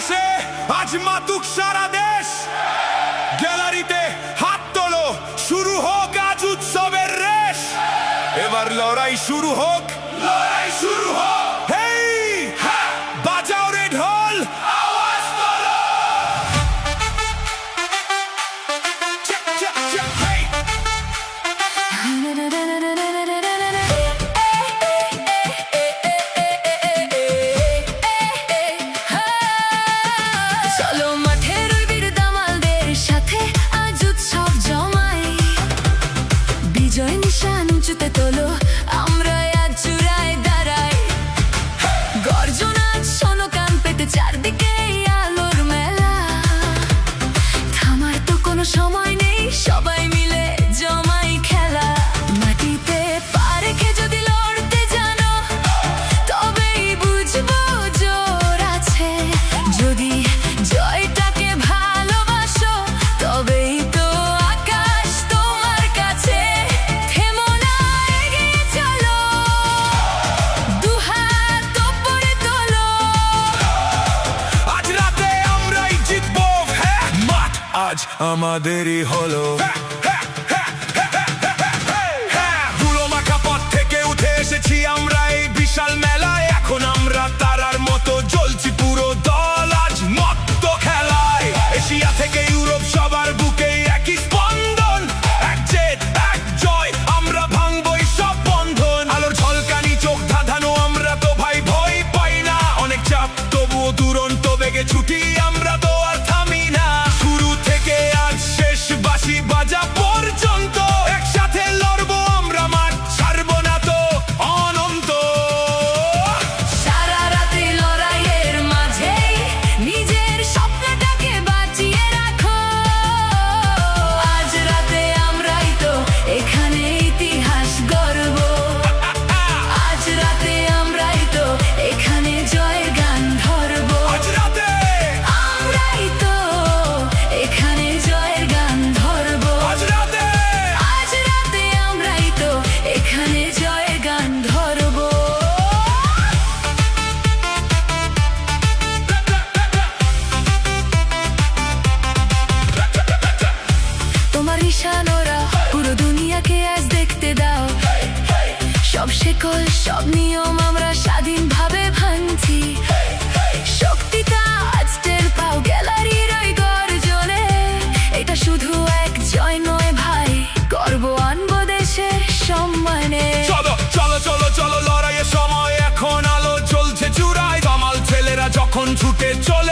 ইতিহাসে আজ মাতুক সারা দেশ। গ্যালারিতে হাত তোলো, শুরু হোক আজ উৎসবের রেশ। এবার লড়াই শুরু হোক, লড়াই শুরু হোক। হেই বাজাও রে ঢোল, আওয়াজ তোলো। চেক চেক চেক হেই। চলো মাঠের ওই বীর দামালদের সাথে আজ উৎসব জমাই। বিজয় নিশান উঁচুতে তোলো, আমরা আজ চূড়ায় দাঁড়াই। গর্জন আজ শোনো কান পেতে, চারদিকে আলোর মেলা। থামার তো কোনো সময় নেই, সবাই মিলে জমাই খেলা। মাটিতে পা রেখে যদি লড়তে জানো, তবেই বুঝবো জোর আছে। যদি জয়টাকে ভালোবাসো, তবেই তো আকাশ তোমার কাছে। থেমো না, এগিয়ে চলো, দুহাত ওপরে তোলো। আজ রাতে আমরাই জিতবো, হ্যাঁ মাঠ আজ আমাদেরই হলো। ধুলো মাখা পথ থেকে উঠে এসেছি আমরা এই বিশাল মেলায়। এখন আমরা তারার মতো জ্বলছি, পুরো দল আজ মত্ত খেলায়। এশিয়া থেকে ইউরোপ সবার বুকে একই স্পন্দন, এক জেদ এক জয়, আমরা ভাঙবই সব বন্ধন। আলোর ঝলকানি চোখ ধাঁধানো, আমরা তো ভাই ভয় পাই না। অনেক চাপ তবুও দুরন্ত বেগে ছুটি, আমরা তো আর থামি না। শুরু থেকে আজ শেষ বাঁশি বাজা পর্যন্ত একসাথে লড়বো আমরা, মাঠ ছাড়বো না তো অনন্ত। সারা রাতে লড়াইয়ের মাঝে নিজের স্বপ্নটাকে বাঁচিয়ে রাখো। আজ রাতে আমরাই তো এখানে ইতিহাস গড়ব। আজ রাতে আমরাই তো এখানে জয়ের গান ধরব। আজ রাতে আমরাই তো এখানে জয়ের গান ধরব। আজ রাতে আজ রাতে আমরাই তো এখানে জয়ের গান ধরব। তোমার ইশারারা পুরো দুনিয়াকে আজ দেখতে দাও। সব শেকল সব নিয়ম আমরা স্বাধীনভাবে ভাঙছি। শক্তিটা আজ টের পাও গ্যালারির ওই গর্জনে। এটা শুধু এক জয় নয় ভাই, গর্ব আনবো দেশের সম্মানে। চলো চলো চলো চলো লড়াইয়ের সময় এখন, আলো জ্বলছে চূড়ায়। কামাল ছেলেরা যখন ছুটে চলে